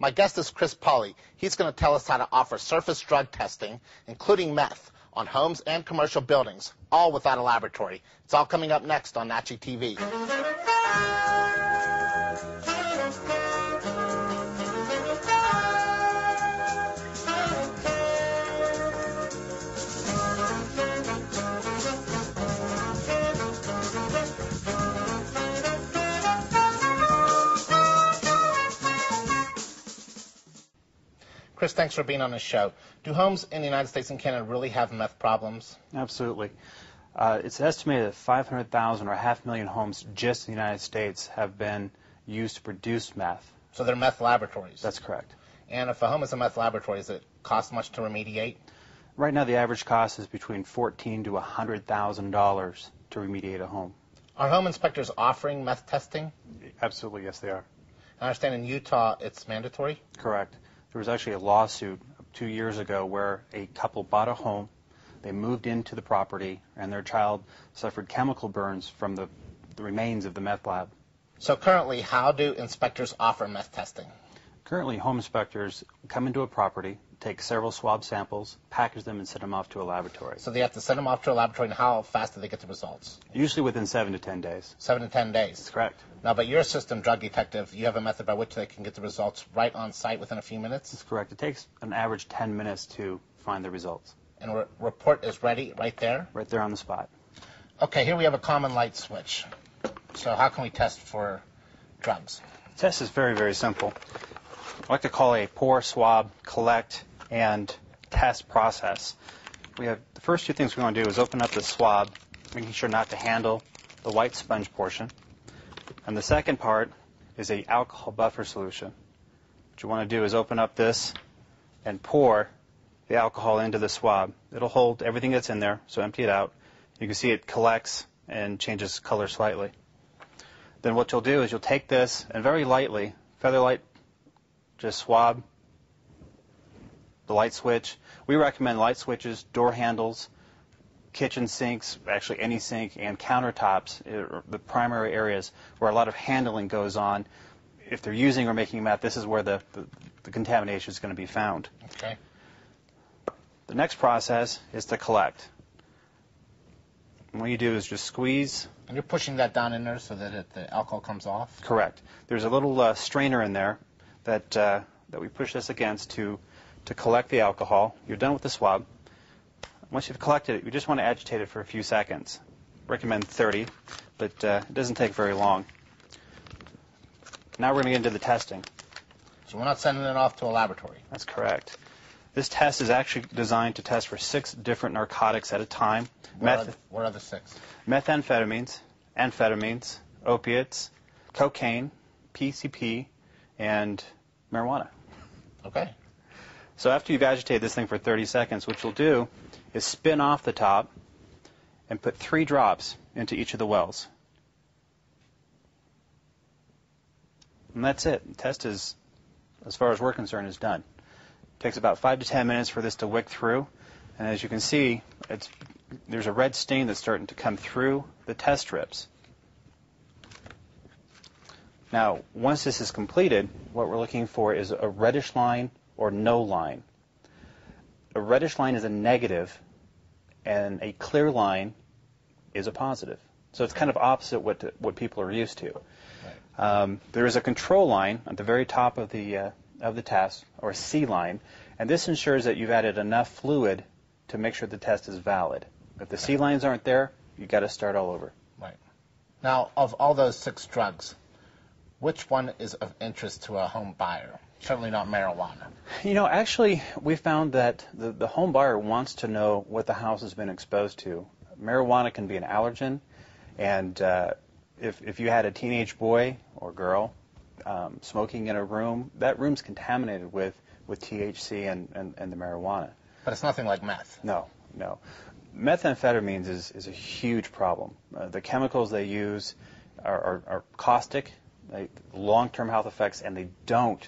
My guest is Chris Pauly. He's going to tell us how to offer surface drug testing, including meth, on homes and commercial buildings, all without a laboratory. It's all coming up next on Nanchi TV. Chris, thanks for being on the show. Do homes in the United States and Canada really have meth problems? Absolutely. It's estimated that 500,000 or 500,000 homes just in the United States have been used to produce meth. So they're meth laboratories? That's correct. And if a home is a meth laboratory, does it cost much to remediate? Right now the average cost is between $14,000 to $100,000 to remediate a home. Are home inspectors offering meth testing? Absolutely, yes they are. I understand in Utah it's mandatory? Correct. There was actually a lawsuit 2 years ago where a couple bought a home, they moved into the property, and their child suffered chemical burns from the remains of the meth lab. So currently, how do inspectors offer meth testing? Currently, home inspectors come into a property, take several swab samples, package them, and send them off to a laboratory. So they have to send them off to a laboratory, and how fast do they get the results? Usually within 7 to 10 days. 7 to 10 days? That's correct. Now, but you're a system drug detective. You have a method by which they can get the results right on site within a few minutes? That's correct. It takes an average 10 minutes to find the results. And a report is ready right there? Right there on the spot. Okay, here we have a common light switch. So how can we test for drugs? The test is very, very simple. I like to call it a pour, swab, collect, and test process. We have the first two things we want to do is open up the swab, making sure not to handle the white sponge portion. And the second part is a alcohol buffer solution. What you want to do is open up this and pour the alcohol into the swab. It'll hold everything that's in there, so empty it out. You can see it collects and changes color slightly. Then what you'll do is you'll take this and very lightly, feather light, just swab the light switch. We recommend light switches, door handles, kitchen sinks, actually any sink, and countertops are the primary areas where a lot of handling goes on. If they're using or making meth, this is where the contamination is going to be found. Okay. The next process is to collect. And what you do is just squeeze. And you're pushing that down in there so that the alcohol comes off? Correct. There's a little strainer in there that we push this against to collect the alcohol. You're done with the swab. Once you've collected it, you just want to agitate it for a few seconds. Recommend 30, but it doesn't take very long. Now we're going to get into the testing. So we're not sending it off to a laboratory? That's correct. This test is actually designed to test for 6 different narcotics at a time. What are the 6? Methamphetamines, amphetamines, opiates, cocaine, PCP, and marijuana. Okay. So after you've agitated this thing for 30 seconds, what you'll do is spin off the top and put 3 drops into each of the wells. And that's it. The test is, as far as we're concerned, is done. It takes about 5 to 10 minutes for this to wick through. And as you can see, there's a red stain that's starting to come through the test strips. Now, once this is completed, what we're looking for is a reddish line or no line. A reddish line is a negative, and a clear line is a positive. So it's kind of opposite what people are used to. Right. There is a control line at the very top of the test, or a C line, and this ensures that you've added enough fluid to make sure the test is valid. If the C lines aren't there, you've got to start all over. Right. Now, of all those 6 drugs, which one is of interest to a home buyer? Certainly not marijuana. You know, actually, we found that the home buyer wants to know what the house has been exposed to. Marijuana can be an allergen, and if you had a teenage boy or girl smoking in a room, that room's contaminated with THC and the marijuana. But it's nothing like meth. No. Methamphetamines is a huge problem. The chemicals they use are caustic, long-term health effects, and they don't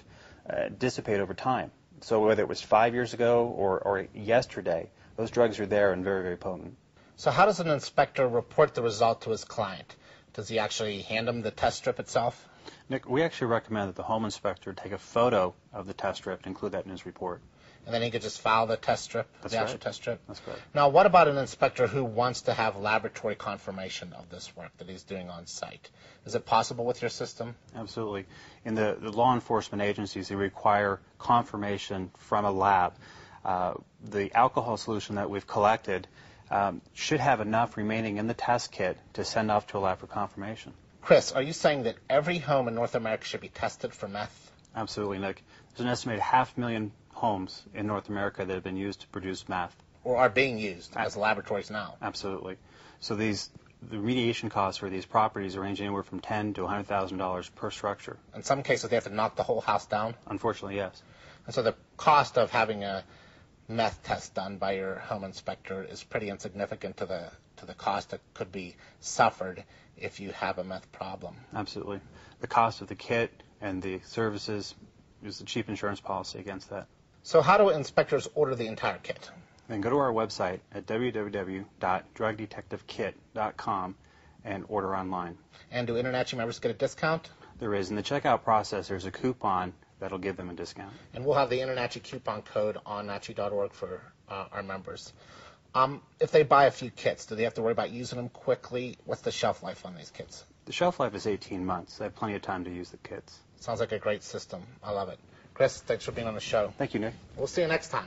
dissipate over time. So whether it was 5 years ago or yesterday, those drugs are there and very, very potent. So how does an inspector report the result to his client? Does he actually hand him the test strip itself? Nick, we actually recommend that the home inspector take a photo of the test strip and include that in his report. And then he could just file the test strip, That's the actual right. test strip? That's correct. Now, what about an inspector who wants to have laboratory confirmation of this work that he's doing on site? Is it possible with your system? Absolutely. In the law enforcement agencies, they require confirmation from a lab. The alcohol solution that we've collected should have enough remaining in the test kit to send off to a lab for confirmation. Chris, are you saying that every home in North America should be tested for meth? Absolutely, Nick. There's an estimated 500,000 homes in North America that have been used to produce meth. Or are being used as laboratories now? Absolutely. So the remediation costs for these properties range anywhere from $10,000 to $100,000 per structure. In some cases, they have to knock the whole house down? Unfortunately, yes. And so the cost of having a meth test done by your home inspector is pretty insignificant to the cost that could be suffered if you have a meth problem. Absolutely. The cost of the kit and the services is the cheap insurance policy against that. So how do inspectors order the entire kit? Then go to our website at www.drugdetectivekit.com and order online. And do InterNACHI members get a discount? There is. In the checkout process, there's a coupon that'll give them a discount. And we'll have the InterNACHI coupon code on nachi.org for our members. If they buy a few kits, do they have to worry about using them quickly? What's the shelf life on these kits? The shelf life is 18 months. They have plenty of time to use the kits. Sounds like a great system. I love it. Chris, thanks for being on the show. Thank you, Nick. We'll see you next time.